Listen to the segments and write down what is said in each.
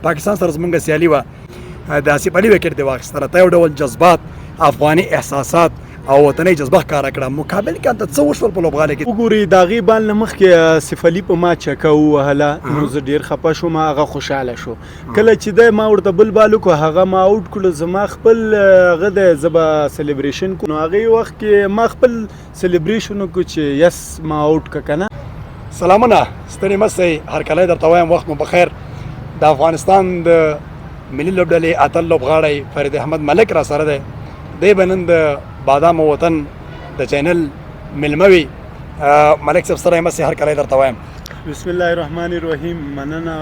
پاکستان سره زمونږ سیالي وه د آصف علي وکټ دې واخیستله تا یو ډول جذبات افغاني احساسات او وطني جذبه ښکاره کړه مقابل کې هلته څه وشول په لوبغالي کې وګورئ د هغې بال نه مخکې آصف علي په ما چکه ووهله نو زه ډېر خفه شوم هغه خوشحاله شو کله چې دی ما ورته بل بال وکړو هغه ما آوټ کړو زما خپل هغه دی زه به سلیبریشن کړو نو هغې وخت کې ما خپل سلیبریشن وکړو چې یس ما آوټ کړه که نه سلامونه ستړي مه سئ هرکلی درته وایم وخت مو بخیر د افغانستان د ملي لوبډلې اتل لوبغاړی فرید احمد ملک را سره دی دی به نن د بادامو وطن د چینل میلمه وي ملک صاحب ستړی مه سئ هرکلی درته وایم بسم الله الرحمن الرحیم مننه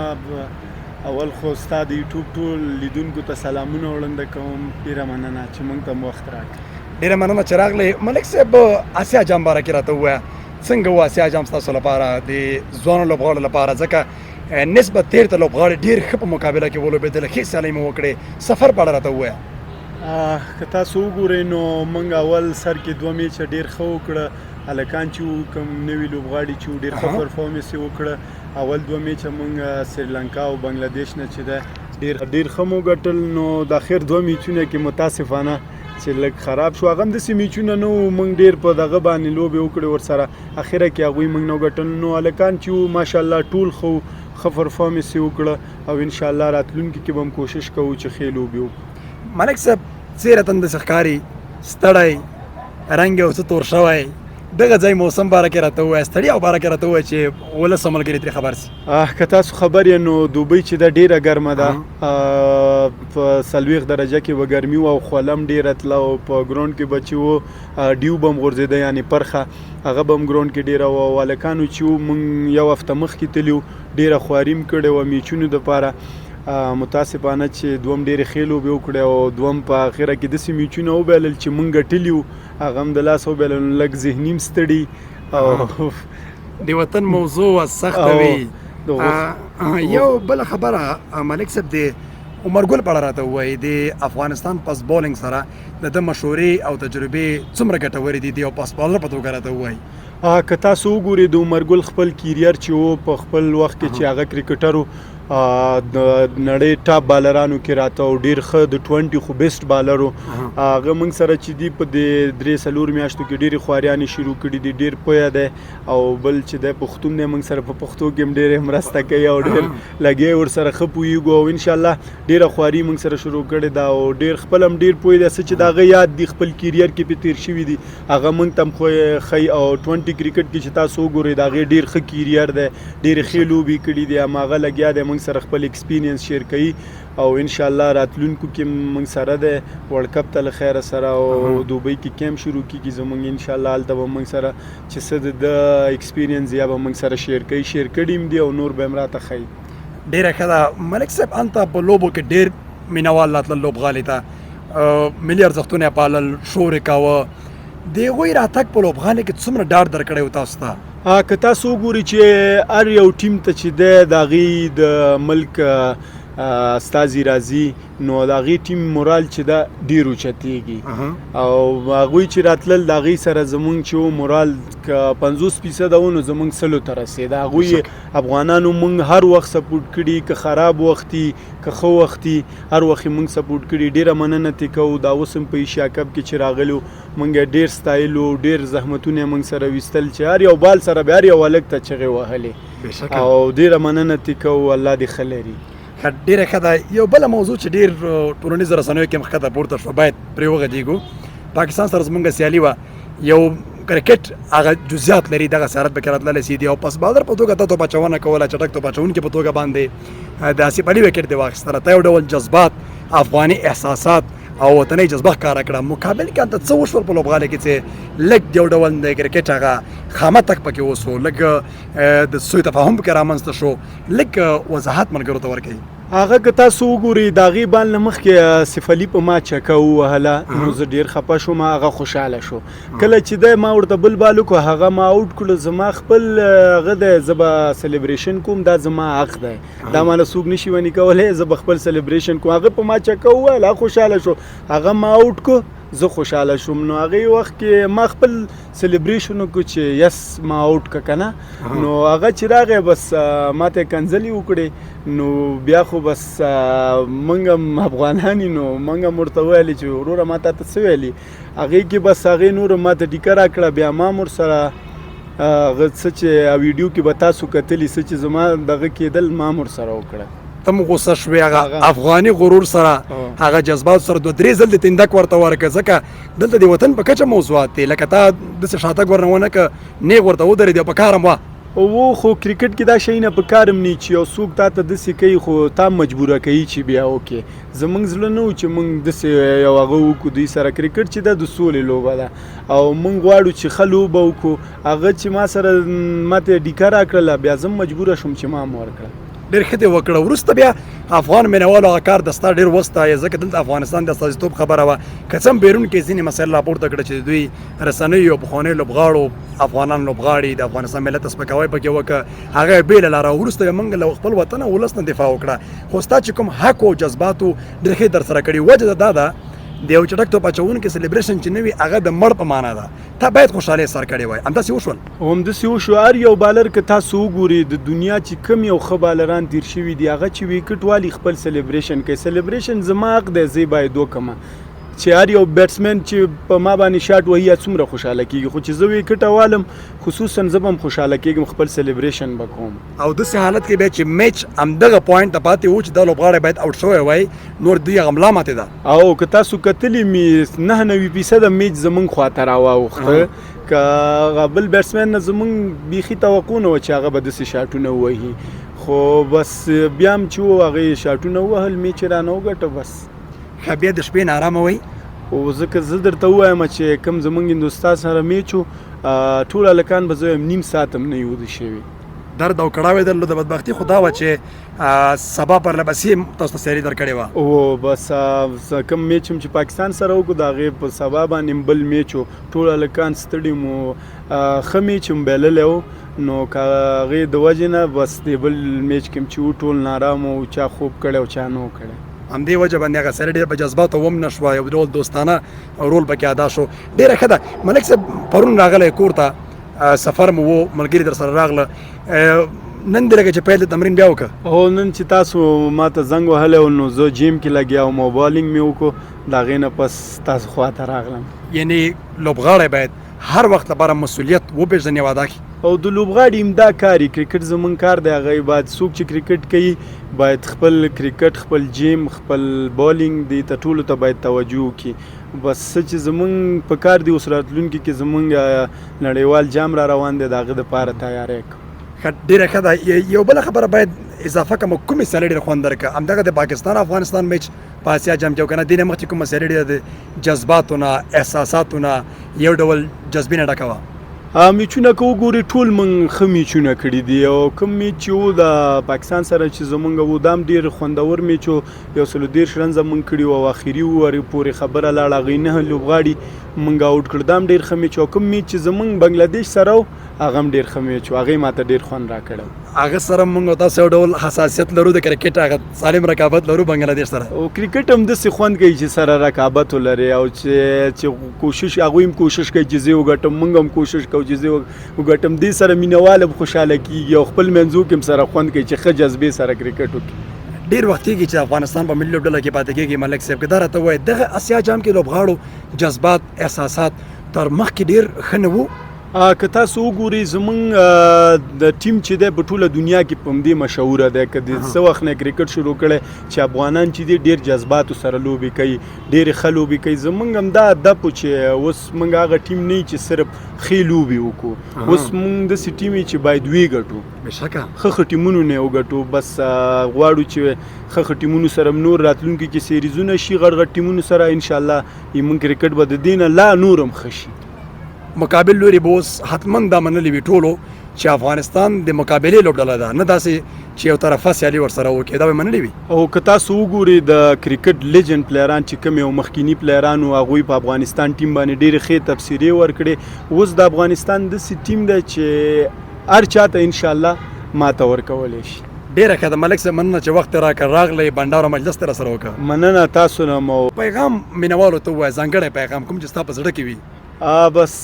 اول خو ستا د یوټیوب ټول لیدونکو ته سلامونه وړاندې کوم ډېره مننه چې موږ ته وخت راکړې ډېره مننه چې راغلې ملک صاحب اسیا جام باره کې راته ووایه څنګه و اسیا جام ستاسو لپاره د ځوانو لوبغاړو لپاره ځکه نسبت تېر ته لوبغاړي ډېر ښه په مقابله کې ولوبېدل ښې سیالۍ مو وکړې سفر په اړه راته ووایه که تاسو وګورئ نو موږ اول سر کې 2 میچه ډېر ښه وکړه هلکان چې کوم نوي لوبغاړي چې ډېر ښه پرفارمنس یې وکړه اول 2 میچه موږ سریلانکا او بنګلادیش نه چې ده ډېر ښه مو ګټل نو د اخر 2 میچونه کې متاسفانه چې لږ خراب شو هغه هم داسې میچونه نه وو موږ ډېر په دغه باندې لوبې وکړې ورسره اخره کې هغوی موږ نه وګټل نو هلکان چې وو ماشاءالله ټول ښه پرفارمنس یې وکړه او انشاءالله راتلونکي کې به هم کوشش کوو چې ښې لوبې وکړو ملک صاحب څېره داسې ښکاري ستړی رنګ یو څه تور شوی دغه ځای موسم باره کې راته ووایه ستړیا باره کې راته ووایه چې ولس او ملګري ترې خبر سي که تاسو خبر یې نو دوبۍ چې ده ډېره ګرمه ده په 40 درجه کې به ګرمي وه او خوله هم ډېره تله او په ګراونډ کې به چې و ډیو به هم غورځېده یعنې پرخه هغه به هم ګراونډ کې ډېره وه او هلکانو چې و موږ یو هفته مخکې تللي وو ډېره خواري هم کړې وه میچونو دپاره متاسفانه چې دوم ډېرې ښې لوبې وکړې او دوم په اخره کې داسې میچونه وبایلل چې موږ ګټلي وو هغه هم د لاسه وبایلل نو لږ ذهني هم ستړي او د وطن موضوع سخته وي یو بله خبره ملک صاحب د عمرګل په اړه راته ووایي د افغانستان پس بولینګ سره د ده مشورې او تجربې څومره ګټورې دي د یو پاس بالر په توګه راته ووایي که تاسو وګورئ د عمرګل خپل کیریر چې و په خپل وخت کې چې هغه کرکټر و د نړۍ ټاپ بالرانو کې راته او ډېر ښه د 20 خو بیسټ بالر و هغه موږ سره چې دی په د 3-4 میاشتو کې ډېرې خواريانې شروع کړي دي ډېر پوهه دی او بل چې دی پښتون دی موږ سره په پښتو کې هم ډېرې مرسته کوي او ډېر لګیا ورسره ښه پوهېږو او انشاءالله ډېره خواري موږ سره شروع کړې ده او ډېر خپل هم ډېر پوه دی څه چې د هغه یاد دي خپل کیریر کې پې تېر شوي دي هغه موږ ته هم ښیي او 20 کرکټ کې چې تاسو وګورئ د هغې ډېر ښه کیریر دی ډېرې ښې لوبې کړي دي هماغه لګیا دی موږ سره خپل ایکسپیرینس شیر کوي او انشاءالله راتلونکو کې موږ سره دی ورلډ کپ ته له خیره سره او دوبۍ کې کیمپ شروع کېږي زموږ انشاءالله هلته به موږ سره چې څه د ایکسپیرینس یا به موږ سره شیر کوي شیر کړي هم دي او نور به هم راته ښیي ډېره ښه ده ملک صاحب هلته په لوبو کې ډېر مینوال راتلل لوبغالي ته ملي ارزښتونه یې پالل شور یې کاوه د هغوی راتګ په لوبغالي کې څومره ډاډ درکړی و تاسو ته که تاسو وګورئ چې هر یو ټیم ته چې دی د هغې د ملک استازي راځي نو د هغې ټیم مورال چې ده ډېر اوچتېږي او هغوی چې راتلل د هغې سره زموږ چې و مورال که 50% و نو زموږ 100 ته رسېده هغوی افغانانو موږ هر وخت سپورټ کړي که خراب وخت وي که ښه وخت وي هر وخت یې موږ سپورټ کړي ډېره مننه ترې کوو دا اوس هم په ایشیا کپ کې چې راغلي وو موږ یې ډېر ستایلو ډېر زحمتونه یې موږ سره ویستل چې هر یو بال سره به هر یو هلک ته چغې وهلې او ډېره مننه ترې کوو الله دې ښه لري ډېره ښه ده یو بله موضوع چې ډېر ټولنیزو رسنیو کې هم ښکته پورته شوه باید پرې وغږېږو پاکستان سره زموږ سیالي وه یو کرکټ هغه جزئیات لري دغه سیارت پکې راتللی سي دي او پس بالر په توګه ته توپ اچونه کوله چټک توپ اچوونکي په توګه باندې د آصف علي وکټ دې واخیستله تا یو ډول جذبات افغاني احساسات او وطني جذبه ښکاره کړه مقابل کې هلته څه وشول په لوبغالي کې چې لږ یو ډول د کرکټ هغه خامه تک پکې وسو لږ د سوء تفاهم پکې رامنځته شو لږ وضاحت ملګرو ته ورکوي هغه که تاسو وګورئ د هغې بال نه مخکې آصف علي په ما چکه ووهله نو زه ډېر خفه شوم هغه خوشحاله شو کله چې دی ما ورته بل بال وکړو هغه ما آوټ کړو زما خپل هغه دی زه به سلیبریشن کوم دا زما حق دی دا ماله څوک نشي ونې کولی زه به خپل سلیبریشن کوم هغه په ما چکه وویل هغه خوشحاله شو هغه ما آوټ کړو زه خوشحاله شوم. نو هغې وخت کې ما خپل سلیبریشن وکړو چې یس ما آوټ که که نه. نو هغه چې راغی بس ما ته یې کنځلې وکړې. نو بیا خو بس موږ هم افغانان یو، نو موږ هم ورته ویلې چې وروره ما تا ته څه ویلي. هغې کې بس هغې نور ما ته ډیکه راکړه. بیا ما هم ورسره هغه څه چې ویډیو کې به تاسو کتلي څه چې زما دغه کېدل ما هم ورسره وکړه. ته هم غوسه شوې هغه افغاني غرور سره هغه جذبات سره 2-3 ځل د تندک ورته ورکړه، ځکه دلته د وطن په کچه موضوعات دي لکه تا داسې شاتګ ورنه ونه که نیغ ورته ودرېدې او په کار هم وه. خو کرکټ کې دا شی نه په کار هم نه چې یو څوک تا ته داسې کوي خو تا مجبوره کوي چې بیا وکړې. زموږ زړه نه و چې موږ داسې یو هغه وکړو دوی سره. کرکټ چې ده د سولې لوبه ده او موږ غواړو چې ښه لوبه وکړو. هغه چې ما سره ما ته ډیکه راکړله بیا زه مجبوره شوم چې ما هم ورکړه. ډېر ښه دې وکړه. وروسته بیا افغان مینوالو هغه کار د ستا ډېر وستایه، ځکه دلته افغانستان د استازیتوب خبره وه. که څه هم بیرون کې ځینې مسایل راپورته کړه چې دوی رسنیو او پخوانیو لوبغاړو افغانان لوبغاړي د افغانستان ملت سپکاوی پکې وکړه، هغه یې بېله لاره. وروسته یې موږ له خپل وطن او ولس نه دفاع وکړه. خو ستا چې کوم حق او جذباتو ډېر ښه در سره کړي. وجه دا ده د یو چټک توپ اچوونکي سلیبریشن چې نه وي هغه د مړ په معنا ده. تا باید خوشحالۍ سر کړی وای. همداسې وشول. همداسې وشو. هر یو بالر که تاسو وګورئ د دنیا چې کم یو ښه بالران تیر شوي دي هغه چې ویکټ والي خپل سلیبریشن کوي. سلیبریشن زما حق دی، زه یې باید وکړم. چې هر یو بیټسمین چې په ما باندې شاټ وهي څومره خوشحاله کېږي، خو چې زه ویکټ والم خصوصا زه به هم خوشحاله کېږم، خپل سلیبریشن به کوم. او داسې حالت کې بیا چې میچ همدغه پوینټ ته پاتې و چې دا لوبغاړی باید آوټ شوی وای، نور دوی هغه ملا ماتې ده. او که تاسو کتلي مې 99% میچ زموږ خواته راواوښته. که هغه بل بیټسمین نه زموږ بیخي توقع نه وه چې هغه به داسې شاټونه ووهي، خو بس بیا هم چې و هغې شاټونه ووهل میچ یې رانه وګټه. بس ښه بیا د شپې نارامه وئ. او ځکه زه درته ووایم چې کوم زموږ هندوستان سره میچ و ټول هلکان به زه یم نیم ساعت هم نه یو ویده شوي. درد او کړاو یې درلود. د بدبختي خو دا وه چې سبا پرله پسې تاسو ته سیالي در کړې وه. او بس کوم میچ هم چې پاکستان سره وکړو د هغې په سبا باندې بل میچ و، ټول هلکان ستړي مو. ښه میچ هم بایللی و. نو که هغې د وجې نه بس د بل میچ کې هم چې و ټول نارام و، چا خوب کړی او چا نه و کړی. همدې وجه باندې هغه سړی ډېر په جذباتو وم نه شوه، یو ډول دوستانه رول پکې ادا شو. ډېره ښه ده. ملک صاحب پرون راغلی کور ته، سفر مو و، ملګري در سره راغله. نن دې لکه چې پیل د تمرین بیا وکړه؟ هو نن چې تاسو ما ته زنګ وهلی و نو زه جیم کې لګیا وم او بالینګ مې وکړو، د هغې نه پس تاسو خواته راغلم. یعنې لوبغاړی باید هر وخت لپاره مسؤلیت وپېژني او ادا کړي. او د لوبغاړي هم دا کار یي، کرکټ زموږ کار دی. هغه باید څوک چې کرکټ کوي باید خپل کرکټ، خپل جیم، خپل بالینګ دې ته ټولو ته باید توجه وکړي. بس څه چې زموږ په کار دی اوس راتلونکي کې زموږ نړیوال جام را روان دی، د هغه دپاره تیاری کوو. ډېره ښه ده. یو بله خبره باید اضافه کړم، کومې سیالۍ ډېر خوند درکړه؟ همدغه د پاکستان افغانستان میچ په اسیا جام کې او که نه دې نه مخکې کومه سیالۍ ډېره د جذباتو نه، احساساتو نه، یو ډول جذبې نه ډکه وه؟ میچونه که وګورئ ټول موږ ښه میچونه کړي دي. او کوم میچ چې و د پاکستان سره چې زموږ و دا هم ډېر خوندور میچ و. 130 رنزه موږ کړي و او اخري ورې پورې خبره لاړه. هغوی 9 لوبغاړي موږ آوټ کړل. دا هم ډېر ښه میچ و. کوم میچ چې زموږ بنګلادیش سره و هغه هم ډېر ښه میچ و. هغې ما ته ډېر خوند راکړی. هغه سره موږ او تاسو یو ډول حساسیت لرو د کرکټ، هغه سالم رقابت لرو بنګلادیش سره. او کرکټ هم داسې خوند کوي چې سره رقابت ولري او چې کوشش، هغوی هم کوشش کوي چې زه وګټم، موږ هم کوشش کوو چې زه وګټم. دې سره مینهوال هم خوشحاله کېږي او خپل منځو کې هم سره خوند کوي چې ښه جذبې سره کرکټ وکړي. ډېر وخت کېږي چې افغانستان په ملي لوبډله کې پاتې کېږي. ملک صاحب که دا راته ووایي دغه اسیا جام کې لوبغاړو جذبات، احساسات تر مخکې ډېر ښه نه وو؟ که تاسو وګورئ زموږ د ټیم چې دی په ټوله دنیا کې په همدې مشهوره دی. که د څه وخت نه کرکټ شروع کړی چې افغانان چې دي ډېر جذباتو سره لوبې کوي، ډېرې ښه لوبې کوي. زموږ هم دا هدف و چې اوس موږ هغه ټیم نه یو چې صرف ښې لوبې وکړو. اوس موږ داسې ټیم یو چې باید وګټو، بېشکه ښه ټیمونو نه وګټو. بس غواړو چې ښه ټیمونو سره نور راتلونکي کې سیریزونه شي، غټ غټ ټیمونو سره انشاءالله موږ کرکټ به د دې نه لا نور هم ښه شي. مقابل لوري به اوس حتما دا منلي وي ټولو چې افغانستان د مقابلې لوبډله ده، نه داسې چې یو طرفه سیالي ورسره وکړي. دا به منلي وي. او که تاسو وګورئ د کرکټ لیجنډ پلیران چې کوم یو مخکینی پلیران وو هغوی په افغانستان ټیم باندې ډېرې ښې تبصرې ورکړې. اوس د افغانستان داسې ټیم دی چې هر چاته انشاءالله ماته ورکولی شي. ډیره ښه ده ملک صاحب مننه چې وخت راکړ راغلی بنډاره مجلس ته راسره وکړه مننه تاسو نه مو پیغام مینوالو ته ووایه ځانګړی پیغام کوم چې ستا په زړه کې وي بس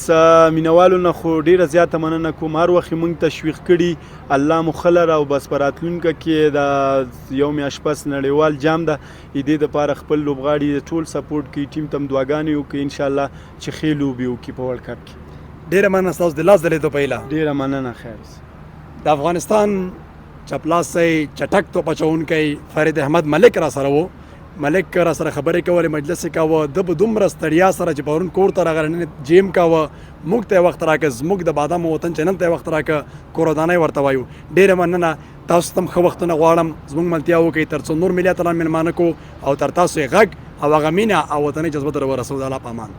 مینوالو نه خو ډیره زیاته مننه کوم هر وخت موږ تشویق کړي الله مو ښه لره او بس په راتلونکي کې د یو میاشت پس نړیوال جام ده دې دپاره خپل لوبغاړي ټول سپورټ کوي ټیم ته دعاګانې وکړي انشاءالله چې ښې لوبې وکړي په ورلډ کپ کې ډیره مننه ستاسو د لاس د لیدو په هیله ډیره مننه خیر د افغانستان چپلاسۍ چټک توپ اچوونکی فرید احمد ملک را سره و ملک را سره خبرې کولې مجلس یې کاوه ده به دومره ستړیا سره چې پرون کور ته راغلی نن جیم کاوه موږ ته یې وخت راکړه زموږ د بادامو وطن چې نن ته یې وخت راکړه کورودانۍ ورته وایو ډېره مننه تاسو ته هم ښه وختونه غواړم زموږ ملتیا وکړئ تر څو نور ملي اتلان مېلمانه کو او تر تاسو یې غږ او هغه مینه او وطني جذبه در ورسوو د الله په امان